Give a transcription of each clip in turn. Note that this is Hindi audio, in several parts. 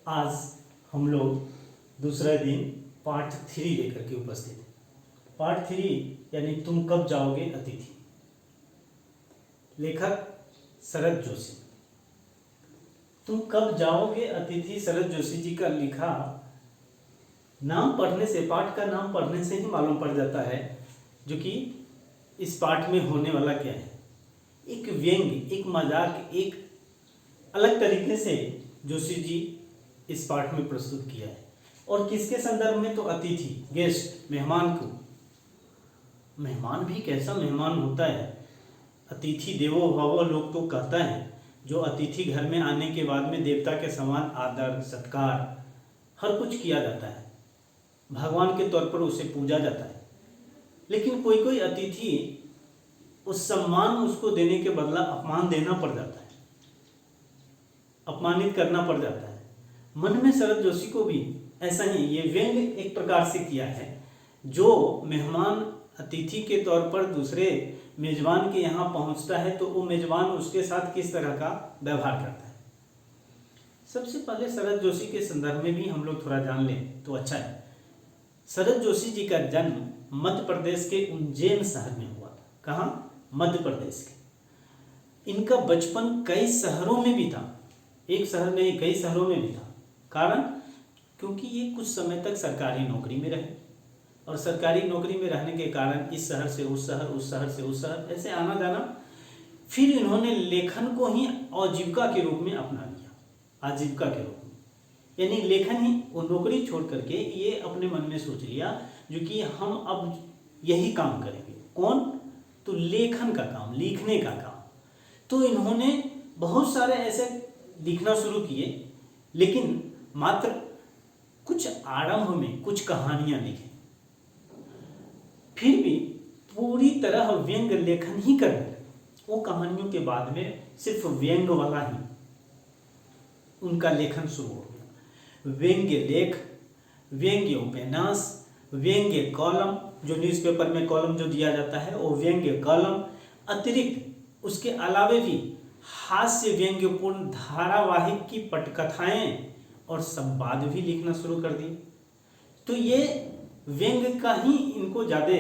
आज हम लोग दूसरा दिन पार्ट 3 लेकर के उपस्थित हैं। पार्ट 3 यानी तुम कब जाओगे अतिथि। लेखक शरद जोशी। तुम कब जाओगे अतिथि शरद जोशी जी का लिखा नाम पढ़ने से, पाठ का नाम पढ़ने से ही मालूम पड़ जाता है जो कि इस पाठ में होने वाला क्या है। एक व्यंग, एक मजाक, एक अलग तरीके से जोशी जी इस पाठ में प्रस्तुत किया है। और किसके संदर्भ में? तो अतिथि, गेस्ट, मेहमान को। मेहमान भी कैसा मेहमान होता है। अतिथि देवो भव लोग तो कहता है। जो अतिथि घर में आने के बाद में देवता के समान आदर सत्कार हर कुछ किया जाता है, भगवान के तौर पर उसे पूजा जाता है। लेकिन कोई कोई अतिथि उस सम्मान उसको देने के बदला अपमान देना पड़ जाता है, अपमानित करना पड़ जाता है। मन में शरद जोशी को भी ऐसा ही ये व्यंग एक प्रकार से किया है। जो मेहमान अतिथि के तौर पर दूसरे मेजबान के यहाँ पहुँचता है तो वो मेजबान उसके साथ किस तरह का व्यवहार करता है। सबसे पहले शरद जोशी के संदर्भ में भी हम लोग थोड़ा जान लें तो अच्छा है। शरद जोशी जी का जन्म मध्य प्रदेश के उज्जैन शहर में हुआ था। कहाँ? मध्य प्रदेश के। इनका बचपन कई शहरों में भी था, एक शहर में कई शहरों में भी था। कारण क्योंकि ये कुछ समय तक सरकारी नौकरी में रहे और सरकारी नौकरी में रहने के कारण इस शहर से उस शहर, उस शहर से उस शहर, ऐसे आना जाना। फिर इन्होंने लेखन को ही आजीविका के रूप में अपना लिया, आजीविका के रूप में। यानी लेखन ही, वो नौकरी छोड़ करके ये अपने मन में सोच लिया जो कि हम अब यही काम करेंगे। कौन? तो लेखन का काम, लिखने का काम। तो इन्होंने बहुत सारे ऐसे लिखना शुरू किए, लेकिन मात्र कुछ आरंभ में कुछ कहानियां लिखे। फिर भी पूरी तरह व्यंग लेखन ही कर रहे। वो कहानियों के बाद में सिर्फ व्यंग वाला ही उनका लेखन शुरू हो गया। व्यंग्य लेख, व्यंग्य उपन्यास, व्यंग्य कॉलम, जो न्यूज़पेपर में कॉलम जो दिया जाता है वो व्यंग्य कॉलम। अतिरिक्त उसके अलावे भी हास्य व्यंग्यपूर्ण धारावाहिक की पटकथाएं और संवाद भी लिखना शुरू कर दी। तो ये व्यंग का ही इनको ज़्यादा।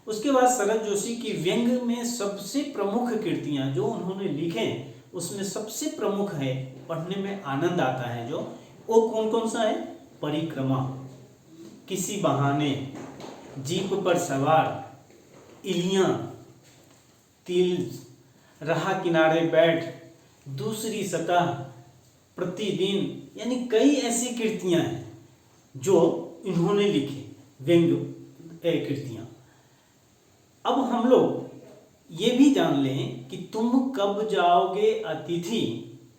उसके बाद शरद जोशी की व्यंग में सबसे प्रमुख कृतियां जो उन्होंने लिखे उसमें सबसे प्रमुख है, पढ़ने में आनंद आता है जो, वो कौन कौन सा है? परिक्रमा, किसी बहाने, जीप पर सवार, इलियां, तिल, रहा किनारे बैठ, दूसरी सतह, प्रतिदिन। यानी कई ऐसी कृतियां हैं जो इन्होंने लिखी, व्यंग कृतियां। अब हम लोग ये भी जान लें कि तुम कब जाओगे अतिथि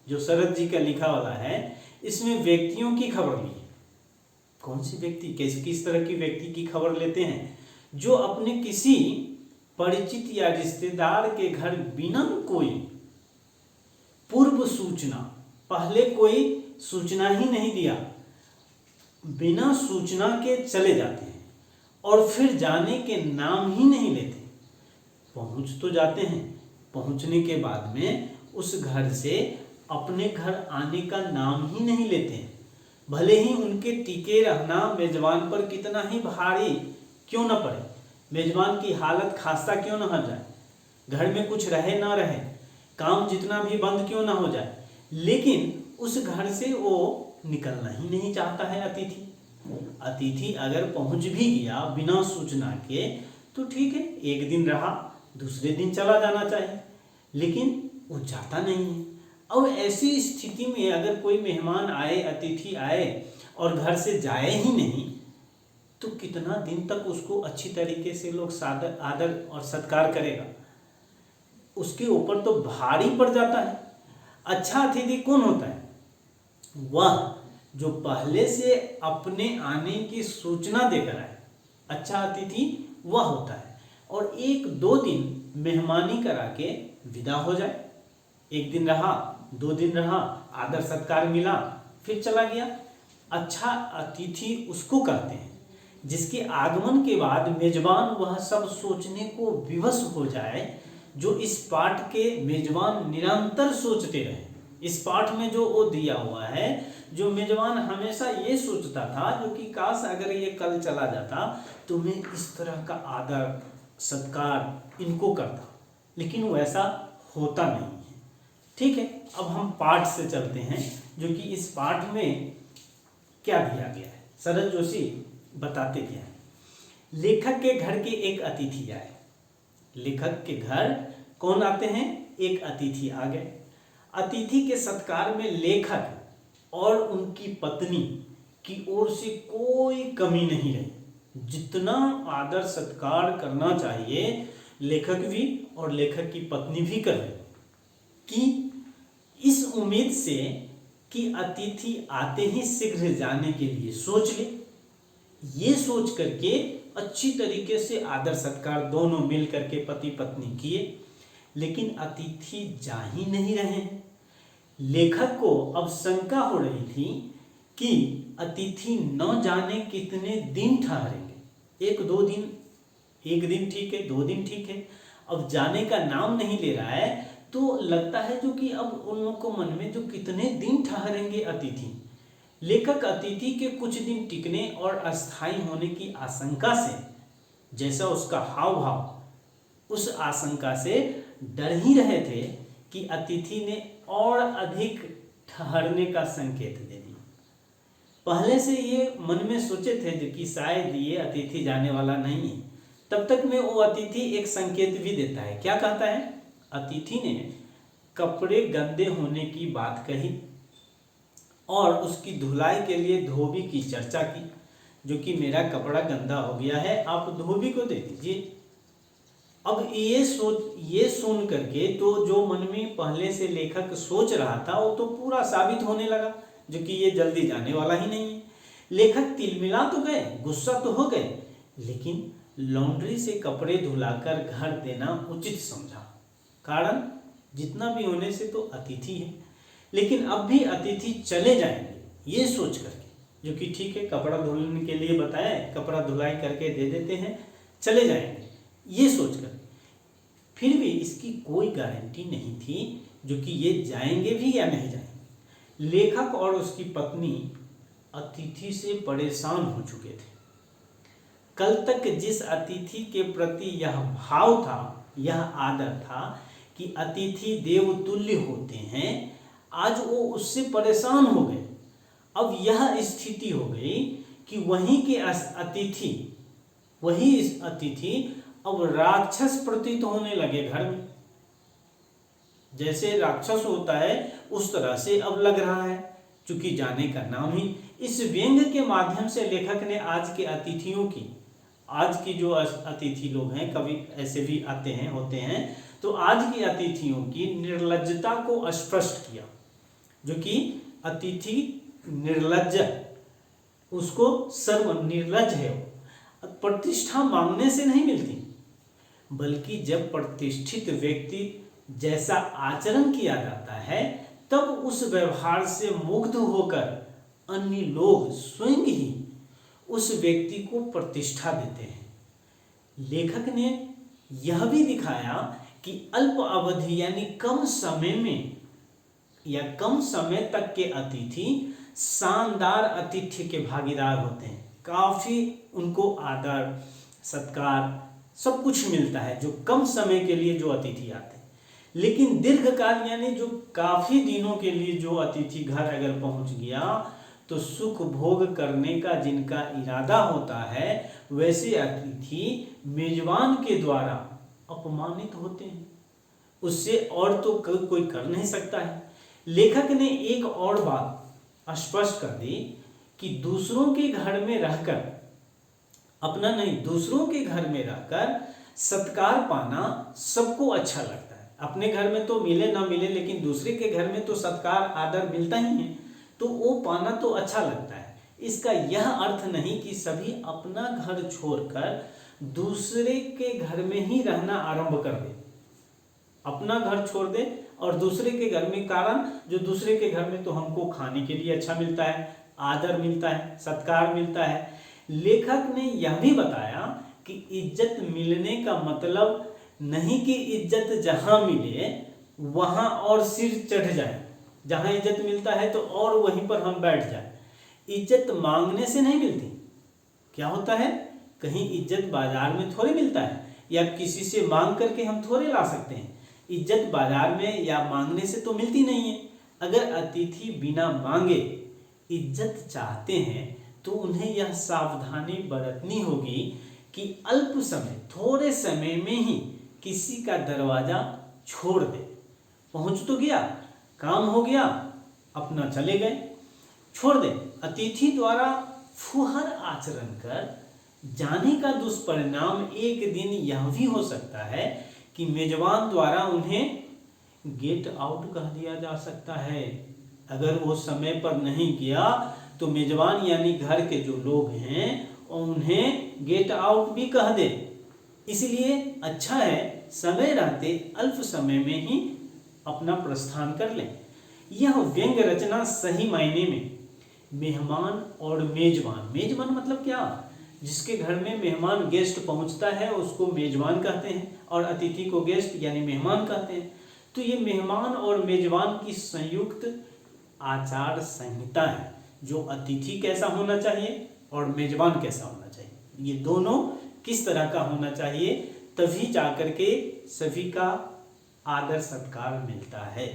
जो शरद जी का लिखा वाला है, इसमें व्यक्तियों की खबर ली है। कौन सी व्यक्ति, किस तरह की व्यक्ति की खबर लेते हैं? जो अपने किसी परिचित या रिश्तेदार के घर बिना कोई पूर्व सूचना, पहले कोई सूचना ही नहीं दिया, बिना सूचना के चले जाते हैं और फिर जाने के नाम ही नहीं लेते। पहुंच तो जाते हैं, पहुंचने के बाद में उस घर से अपने घर आने का नाम ही नहीं लेते हैं। भले ही उनके टिके रहना मेजबान पर कितना ही भारी क्यों न पड़े, मेजबान की हालत खास्ता क्यों न हो जाए, घर में कुछ रहे ना रहे, काम जितना भी बंद क्यों ना हो जाए, लेकिन उस घर से वो निकलना ही नहीं चाहता है अतिथि। अतिथि अगर पहुंच भी गया बिना सूचना के तो ठीक है, एक दिन रहा, दूसरे दिन चला जाना चाहिए, लेकिन वो जाता नहीं है। अब ऐसी स्थिति में अगर कोई मेहमान आए, अतिथि आए और घर से जाए ही नहीं तो कितना दिन तक उसको अच्छी तरीके से लोग सादर, आदर और सत्कार करेगा? उसके ऊपर तो भारी पड़ जाता है। अच्छा अतिथि कौन होता है? वह जो पहले से अपने आने की सूचना देकर आए, अच्छा अतिथि वह होता है। और 1-2 दिन मेहमानी करा के विदा हो जाए। एक दिन रहा, 2 दिन रहा, आदर सत्कार मिला, फिर चला गया। अच्छा अतिथि उसको कहते हैं जिसके आगमन के बाद मेजबान वह सब सोचने को विवश हो जाए जो इस पाठ के मेजबान निरंतर सोचते रहे। इस पाठ में जो वो दिया हुआ है, जो मेजबान हमेशा ये सोचता था जो कि काश अगर ये कल चला जाता तो मैं इस तरह का आदर सत्कार इनको करता, लेकिन वैसा होता नहीं है। ठीक है, अब हम पाठ से चलते हैं, जो कि इस पाठ में क्या दिया गया है। शरद जोशी बताते क्या है। लेखक के घर के एक अतिथि आए। लेखक के घर कौन आते हैं? एक अतिथि आ गए। अतिथि के सत्कार में लेखक और उनकी पत्नी की ओर से कोई कमी नहीं रही। जितना आदर सत्कार करना चाहिए लेखक भी और लेखक की पत्नी भी कर रहे, कि इस उम्मीद से कि अतिथि आते ही शीघ्र जाने के लिए सोच ले। ये सोच करके अच्छी तरीके से आदर सत्कार दोनों मिल करके पति पत्नी किए, लेकिन अतिथि जा ही नहीं रहे हैं। लेखक को अब शंका हो रही थी कि अतिथि न जाने कितने दिन ठहरेंगे। एक दो दिन, एक दिन ठीक है, 2 दिन ठीक है, अब जाने का नाम नहीं ले रहा है, तो लगता है जो कि अब उन लोगों को मन में जो कितने दिन ठहरेंगे अतिथि। लेखक अतिथि के कुछ दिन टिकने और अस्थायी होने की आशंका से, जैसा उसका हाव भाव, उस आशंका से डर ही रहे थे कि अतिथि ने और अधिक ठहरने का संकेत दे दिया। पहले से ये मन में सोचे थे कि शायद ये अतिथि जाने वाला नहीं है, तब तक में वो अतिथि एक संकेत भी देता है। क्या कहता है? अतिथि ने कपड़े गंदे होने की बात कही और उसकी धुलाई के लिए धोबी की चर्चा की, जो कि मेरा कपड़ा गंदा हो गया है, आप धोबी को दे दीजिए। अब ये सुन करके तो जो मन में पहले से लेखक सोच रहा था वो तो पूरा साबित होने लगा, जो कि ये जल्दी जाने वाला ही नहीं है। लेखक तिलमिला तो गए, गुस्सा तो हो गए, लेकिन लॉन्ड्री से कपड़े धुलाकर घर देना उचित समझा। कारण जितना भी होने से तो अतिथि है, लेकिन अब भी अतिथि चले जाएंगे ये सोच करके, जो कि ठीक है कपड़ा धुलने के लिए बताया, कपड़ा धुलाई करके दे देते हैं, चले जाएंगे ये सोच कर। फिर भी इसकी कोई गारंटी नहीं थी जो कि ये जाएंगे भी या नहीं जाएंगे। लेखक और उसकी पत्नी अतिथि से परेशान हो चुके थे। कल तक जिस अतिथि के प्रति यह भाव था, यह आदर था कि अतिथि देवतुल्य होते हैं, आज वो उससे परेशान हो गए। अब यह स्थिति हो गई कि वही इस अतिथि अब राक्षस प्रतीत होने लगे घर में। जैसे राक्षस होता है उस तरह से अब लग रहा है, चूंकि जाने का नाम ही। इस व्यंग के माध्यम से लेखक ने आज के अतिथियों की, आज की जो अतिथि लोग हैं, कभी ऐसे भी आते हैं होते हैं, तो आज की अतिथियों की निर्लज्जता को स्पष्ट किया। जो कि अतिथि निर्लज्ज, उसको सर्व निर्लज्ज है। प्रतिष्ठा मांगने से नहीं मिलती, बल्कि जब प्रतिष्ठित व्यक्ति जैसा आचरण किया जाता है तब उस व्यवहार से मुग्ध होकर अन्य लोग स्वयं ही उस व्यक्ति को प्रतिष्ठा देते हैं। लेखक ने यह भी दिखाया कि अल्प अवधि यानी कम समय में या कम समय तक के अतिथि शानदार आतिथ्य के भागीदार होते हैं। काफी उनको आदर सत्कार सब कुछ मिलता है जो कम समय के लिए जो अतिथि आते हैं। लेकिन दीर्घकाल यानी जो काफी दिनों के लिए जो अतिथि घर अगर पहुंच गया तो सुख भोग करने का जिनका इरादा होता है, वैसे अतिथि मेजबान के द्वारा अपमानित होते हैं। उससे और तो कोई कर नहीं सकता है। लेखक ने एक और बात स्पष्ट कर दी कि दूसरों के घर में रहकर, अपना नहीं दूसरों के घर में रहकर सत्कार पाना सबको अच्छा लगता है। अपने घर में तो मिले ना मिले, लेकिन दूसरे के घर में तो सत्कार आदर मिलता ही है, तो वो पाना तो अच्छा लगता है। इसका यह अर्थ नहीं कि सभी अपना घर छोड़कर दूसरे के घर में ही रहना आरंभ कर दे, अपना घर छोड़ दे और दूसरे के घर में। कारण जो दूसरे के घर में तो हमको खाने के लिए अच्छा मिलता है, आदर मिलता है, सत्कार मिलता है। लेखक ने यह भी बताया कि इज्जत मिलने का मतलब नहीं कि इज्जत जहां मिले वहां और सिर चढ़ जाए, जहाँ इज्जत मिलता है तो और वहीं पर हम बैठ जाए। इज्जत मांगने से नहीं मिलती। क्या होता है, कहीं इज्जत बाजार में थोड़े मिलता है, या किसी से मांग करके हम थोड़े ला सकते हैं। इज्जत बाजार में या मांगने से तो मिलती नहीं है। अगर अतिथि बिना मांगे इज्जत चाहते हैं तो उन्हें यह सावधानी बरतनी होगी कि अल्प समय, थोड़े समय में ही किसी का दरवाजा छोड़ दे। पहुंच तो गया, काम हो गया, अपना चले गए, छोड़ दे। अतिथि द्वारा फुहर आचरण कर जाने का दुष्परिणाम एक दिन यह भी हो सकता है कि मेजबान द्वारा उन्हें गेट आउट कह दिया जा सकता है। अगर वो समय पर नहीं किया तो मेजबान यानी घर के जो लोग हैं उन्हें गेट आउट भी कह दे। इसलिए अच्छा है समय रहते अल्प समय में ही अपना प्रस्थान कर लें। यह व्यंग्य रचना सही मायने में मेहमान और मेजबान, मेजबान मतलब क्या, जिसके घर में मेहमान गेस्ट पहुंचता है उसको मेजबान कहते हैं, और अतिथि को गेस्ट यानी मेहमान कहते हैं। तो ये मेहमान और मेजबान की संयुक्त आचार संहिता है, जो अतिथि कैसा होना चाहिए और मेजबान कैसा होना चाहिए, ये दोनों किस तरह का होना चाहिए, तभी जाकर के सभी का आदर सत्कार मिलता है।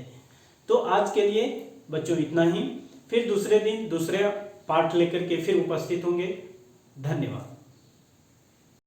तो आज के लिए बच्चों इतना ही, फिर दूसरे दिन दूसरे पाठ लेकर के फिर उपस्थित होंगे। धन्यवाद।